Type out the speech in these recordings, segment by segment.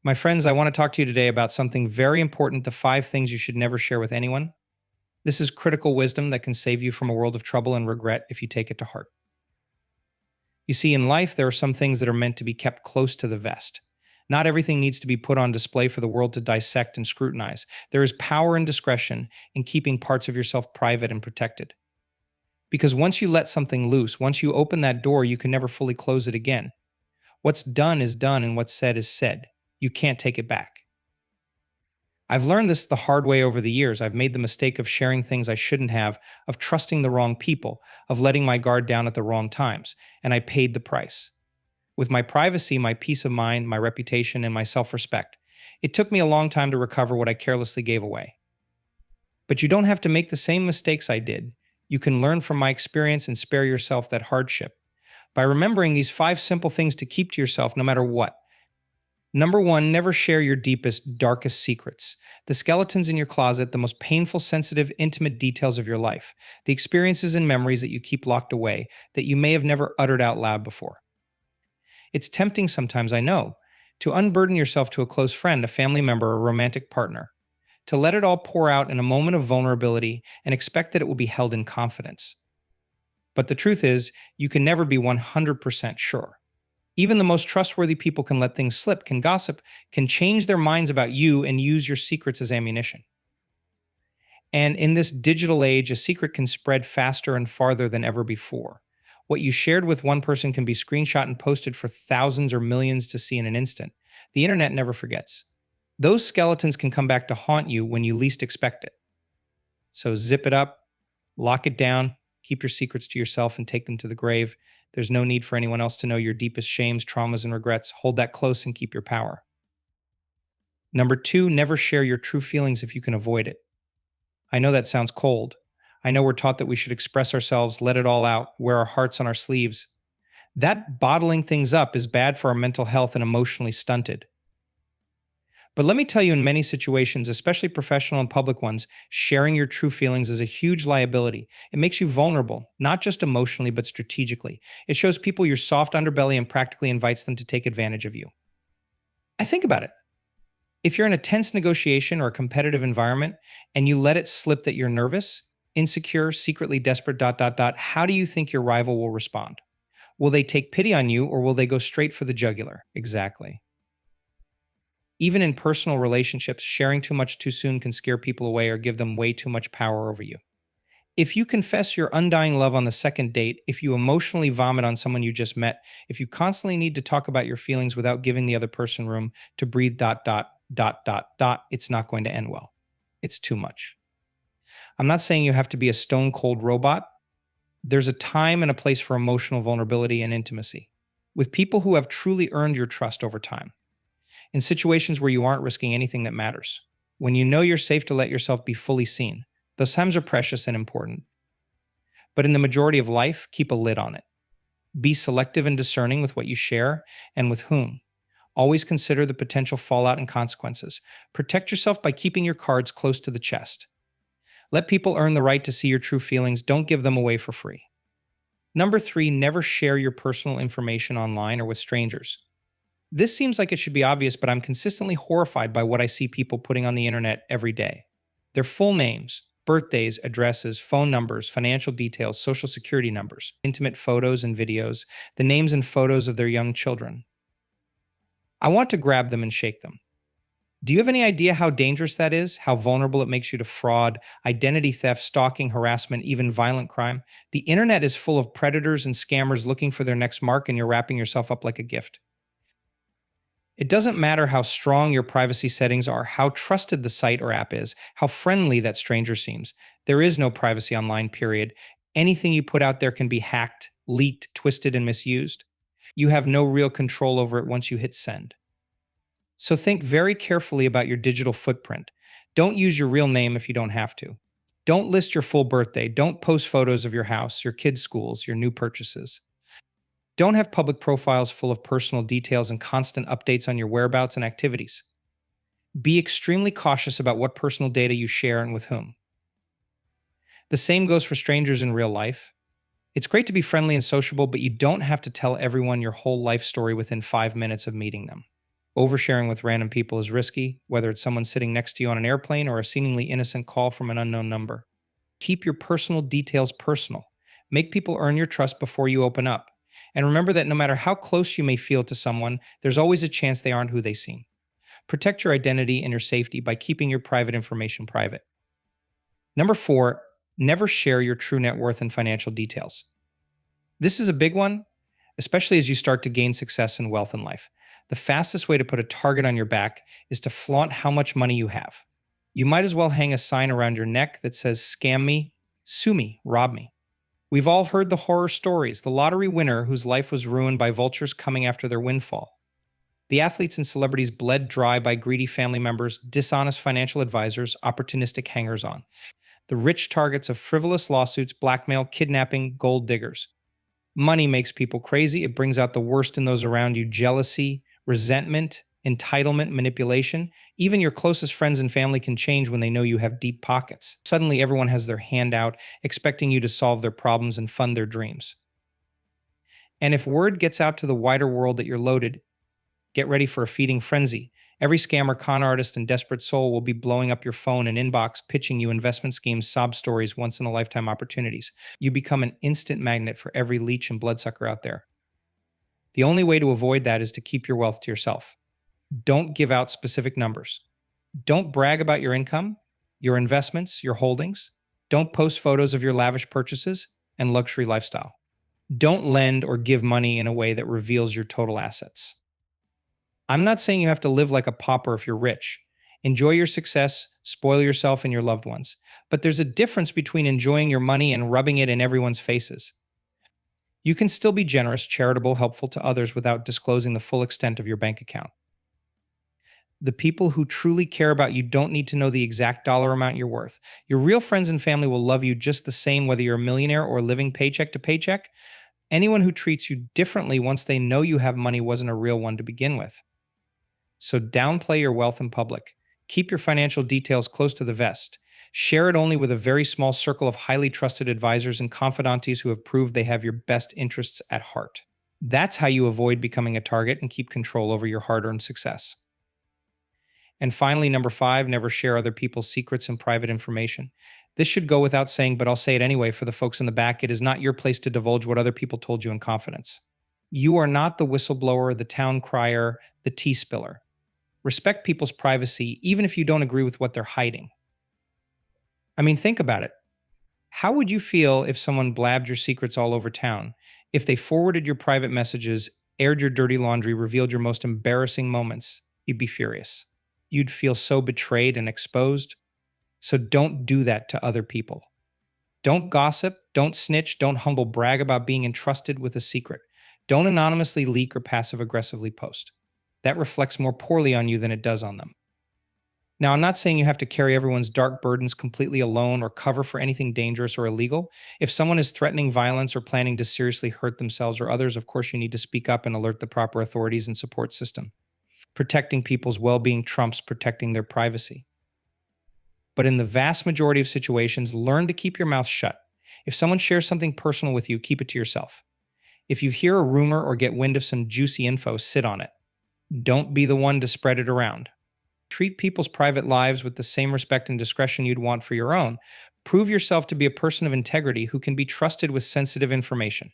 My friends, I want to talk to you today about something very important, the 5 things you should never share with anyone. This is critical wisdom that can save you from a world of trouble and regret if you take it to heart. You see, in life, there are some things that are meant to be kept close to the vest. Not everything needs to be put on display for the world to dissect and scrutinize. There is power and discretion in keeping parts of yourself private and protected. Because once you let something loose, once you open that door, you can never fully close it again. What's done is done, and what's said is said. You can't take it back. I've learned this the hard way over the years. I've made the mistake of sharing things I shouldn't have, of trusting the wrong people, of letting my guard down at the wrong times, and I paid the price. With my privacy, my peace of mind, my reputation, and my self-respect, it took me a long time to recover what I carelessly gave away. But you don't have to make the same mistakes I did. You can learn from my experience and spare yourself that hardship by remembering these 5 simple things to keep to yourself no matter what. Number 1, never share your deepest, darkest secrets. The skeletons in your closet, the most painful, sensitive, intimate details of your life. The experiences and memories that you keep locked away, that you may have never uttered out loud before. It's tempting sometimes, I know, to unburden yourself to a close friend, a family member, or a romantic partner. To let it all pour out in a moment of vulnerability and expect that it will be held in confidence. But the truth is, you can never be 100% sure. Even the most trustworthy people can let things slip, can gossip, can change their minds about you and use your secrets as ammunition. And in this digital age, a secret can spread faster and farther than ever before. What you shared with one person can be screenshot and posted for thousands or millions to see in an instant. The internet never forgets. Those skeletons can come back to haunt you when you least expect it. So zip it up, lock it down, keep your secrets to yourself and take them to the grave. There's no need for anyone else to know your deepest shames, traumas, and regrets. Hold that close and keep your power. Number 2, never share your true feelings if you can avoid it. I know that sounds cold. I know we're taught that we should express ourselves, let it all out, wear our hearts on our sleeves. That bottling things up is bad for our mental health and emotionally stunted. But let me tell you, in many situations, especially professional and public ones, sharing your true feelings is a huge liability. It makes you vulnerable, not just emotionally, but strategically. It shows people your soft underbelly and practically invites them to take advantage of you. I think about it. If you're in a tense negotiation or a competitive environment and you let it slip that you're nervous, insecure, secretly desperate, how do you think your rival will respond? Will they take pity on you or will they go straight for the jugular? Exactly. Even in personal relationships, sharing too much too soon can scare people away or give them way too much power over you. If you confess your undying love on the second date, if you emotionally vomit on someone you just met, if you constantly need to talk about your feelings without giving the other person room to breathe, it's not going to end well. It's too much. I'm not saying you have to be a stone cold robot. There's a time and a place for emotional vulnerability and intimacy with people who have truly earned your trust over time. In situations where you aren't risking anything that matters, when you know you're safe to let yourself be fully seen, those times are precious and important. But in the majority of life, keep a lid on it. Be selective and discerning with what you share and with whom. Always consider the potential fallout and consequences. Protect yourself by keeping your cards close to the chest. Let people earn the right to see your true feelings. Don't give them away for free. Number 3, never share your personal information online or with strangers. This seems like it should be obvious, but I'm consistently horrified by what I see people putting on the internet every day. Their full names, birthdays, addresses, phone numbers, financial details, social security numbers, intimate photos and videos, the names and photos of their young children. I want to grab them and shake them. Do you have any idea how dangerous that is? How vulnerable it makes you to fraud, identity theft, stalking, harassment, even violent crime? The internet is full of predators and scammers looking for their next mark, and you're wrapping yourself up like a gift. It doesn't matter how strong your privacy settings are, how trusted the site or app is, how friendly that stranger seems. There is no privacy online, period. Anything you put out there can be hacked, leaked, twisted, and misused. You have no real control over it once you hit send. So think very carefully about your digital footprint. Don't use your real name if you don't have to. Don't list your full birthday. Don't post photos of your house, your kids' schools, your new purchases. Don't have public profiles full of personal details and constant updates on your whereabouts and activities. Be extremely cautious about what personal data you share and with whom. The same goes for strangers in real life. It's great to be friendly and sociable, but you don't have to tell everyone your whole life story within 5 minutes of meeting them. Oversharing with random people is risky, whether it's someone sitting next to you on an airplane or a seemingly innocent call from an unknown number. Keep your personal details personal. Make people earn your trust before you open up. And remember that no matter how close you may feel to someone, there's always a chance they aren't who they seem. Protect your identity and your safety by keeping your private information private. Number 4, never share your true net worth and financial details. This is a big one, especially as you start to gain success and wealth in life. The fastest way to put a target on your back is to flaunt how much money you have. You might as well hang a sign around your neck that says, "Scam me, sue me, rob me." We've all heard the horror stories, the lottery winner whose life was ruined by vultures coming after their windfall, the athletes and celebrities bled dry by greedy family members, dishonest financial advisors, opportunistic hangers on, the rich targets of frivolous lawsuits, blackmail, kidnapping, gold diggers. Money makes people crazy. It brings out the worst in those around you: jealousy, resentment, entitlement, manipulation. Even your closest friends and family can change when they know you have deep pockets. Suddenly, everyone has their hand out, expecting you to solve their problems and fund their dreams. And if word gets out to the wider world that you're loaded, get ready for a feeding frenzy. Every scammer, con artist, and desperate soul will be blowing up your phone and inbox, pitching you investment schemes, sob stories, once in a lifetime opportunities. You become an instant magnet for every leech and bloodsucker out there. The only way to avoid that is to keep your wealth to yourself. Don't give out specific numbers. Don't brag about your income, your investments, your holdings. Don't post photos of your lavish purchases and luxury lifestyle. Don't lend or give money in a way that reveals your total assets. I'm not saying you have to live like a pauper if you're rich. Enjoy your success, spoil yourself and your loved ones. But there's a difference between enjoying your money and rubbing it in everyone's faces. You can still be generous, charitable, helpful to others without disclosing the full extent of your bank account. The people who truly care about you don't need to know the exact dollar amount you're worth. Your real friends and family will love you just the same whether you're a millionaire or living paycheck to paycheck. Anyone who treats you differently once they know you have money wasn't a real one to begin with. So downplay your wealth in public. Keep your financial details close to the vest. Share it only with a very small circle of highly trusted advisors and confidantes who have proved they have your best interests at heart. That's how you avoid becoming a target and keep control over your hard-earned success. And finally, number 5, never share other people's secrets and private information. This should go without saying, but I'll say it anyway for the folks in the back. It is not your place to divulge what other people told you in confidence. You are not the whistleblower, the town crier, the tea spiller. Respect people's privacy, even if you don't agree with what they're hiding. I mean, think about it. How would you feel if someone blabbed your secrets all over town? If they forwarded your private messages, aired your dirty laundry, revealed your most embarrassing moments? You'd be furious. You'd feel so betrayed and exposed. So don't do that to other people. Don't gossip, don't snitch, don't humble brag about being entrusted with a secret. Don't anonymously leak or passive-aggressively post. That reflects more poorly on you than it does on them. Now, I'm not saying you have to carry everyone's dark burdens completely alone or cover for anything dangerous or illegal. If someone is threatening violence or planning to seriously hurt themselves or others, of course you need to speak up and alert the proper authorities and support system. Protecting people's well-being trumps protecting their privacy. But in the vast majority of situations, learn to keep your mouth shut. If someone shares something personal with you, keep it to yourself. If you hear a rumor or get wind of some juicy info, sit on it. Don't be the one to spread it around. Treat people's private lives with the same respect and discretion you'd want for your own. Prove yourself to be a person of integrity who can be trusted with sensitive information.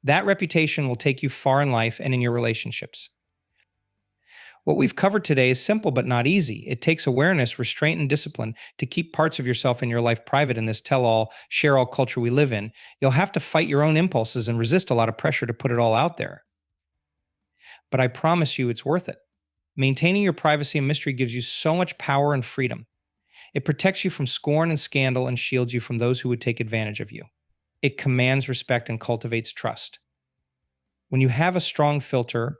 That reputation will take you far in life and in your relationships. What we've covered today is simple but not easy. It takes awareness, restraint, and discipline to keep parts of yourself and your life private in this tell-all, share-all culture we live in. You'll have to fight your own impulses and resist a lot of pressure to put it all out there. But I promise you it's worth it. Maintaining your privacy and mystery gives you so much power and freedom. It protects you from scorn and scandal and shields you from those who would take advantage of you. It commands respect and cultivates trust. When you have a strong filter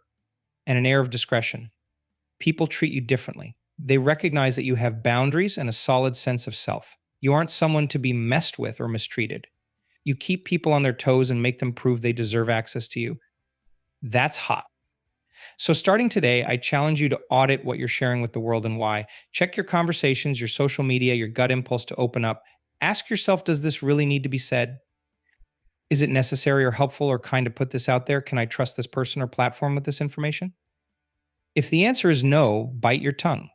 and an air of discretion, people treat you differently. They recognize that you have boundaries and a solid sense of self. You aren't someone to be messed with or mistreated. You keep people on their toes and make them prove they deserve access to you. That's hot. So starting today, I challenge you to audit what you're sharing with the world and why. Check your conversations, your social media, your gut impulse to open up. Ask yourself, does this really need to be said? Is it necessary or helpful or kind to put this out there? Can I trust this person or platform with this information? If the answer is no, bite your tongue.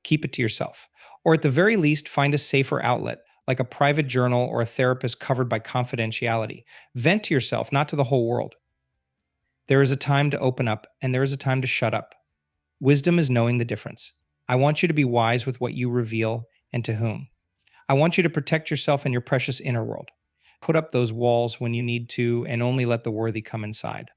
Keep it to yourself. Or at the very least, find a safer outlet, like a private journal or a therapist covered by confidentiality. Vent to yourself, not to the whole world. There is a time to open up, and there is a time to shut up. Wisdom is knowing the difference. I want you to be wise with what you reveal and to whom. I want you to protect yourself and your precious inner world. Put up those walls when you need to, and only let the worthy come inside.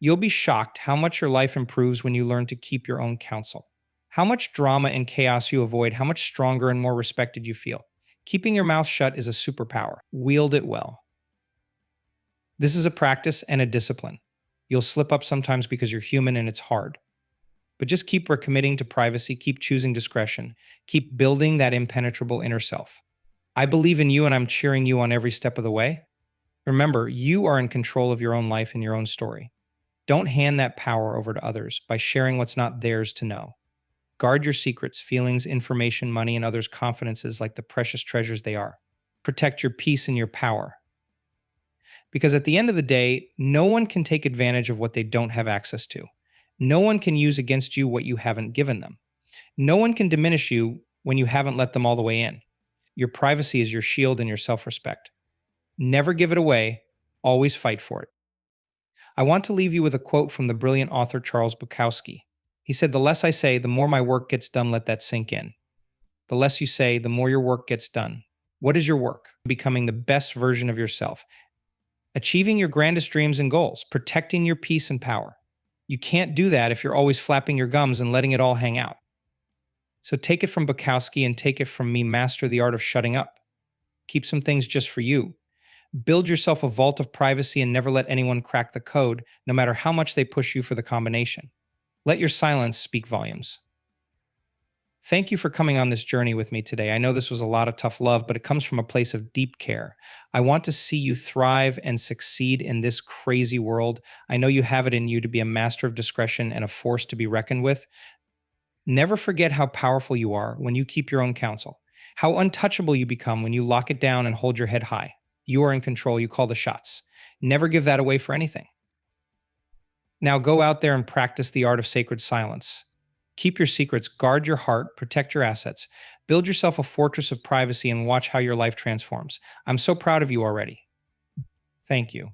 You'll be shocked how much your life improves when you learn to keep your own counsel. How much drama and chaos you avoid, how much stronger and more respected you feel. Keeping your mouth shut is a superpower. Wield it well. This is a practice and a discipline. You'll slip up sometimes because you're human and it's hard. But just keep recommitting to privacy, keep choosing discretion, keep building that impenetrable inner self. I believe in you and I'm cheering you on every step of the way. Remember, you are in control of your own life and your own story. Don't hand that power over to others by sharing what's not theirs to know. Guard your secrets, feelings, information, money, and others' confidences like the precious treasures they are. Protect your peace and your power. Because at the end of the day, no one can take advantage of what they don't have access to. No one can use against you what you haven't given them. No one can diminish you when you haven't let them all the way in. Your privacy is your shield and your self-respect. Never give it away. Always fight for it. I want to leave you with a quote from the brilliant author Charles Bukowski. He said, "The less I say, the more my work gets done. Let that sink in. The less you say, the more your work gets done." What is your work? Becoming the best version of yourself. Achieving your grandest dreams and goals. Protecting your peace and power. You can't do that if you're always flapping your gums and letting it all hang out. So take it from Bukowski and take it from me, master the art of shutting up. Keep some things just for you. Build yourself a vault of privacy and never let anyone crack the code, no matter how much they push you for the combination. Let your silence speak volumes. Thank you for coming on this journey with me today. I know this was a lot of tough love, but it comes from a place of deep care. I want to see you thrive and succeed in this crazy world. I know you have it in you to be a master of discretion and a force to be reckoned with. Never forget how powerful you are when you keep your own counsel, how untouchable you become when you lock it down and hold your head high. You are in control. You call the shots. Never give that away for anything. Now go out there and practice the art of sacred silence. Keep your secrets, guard your heart, protect your assets, build yourself a fortress of privacy, and watch how your life transforms. I'm so proud of you already. Thank you.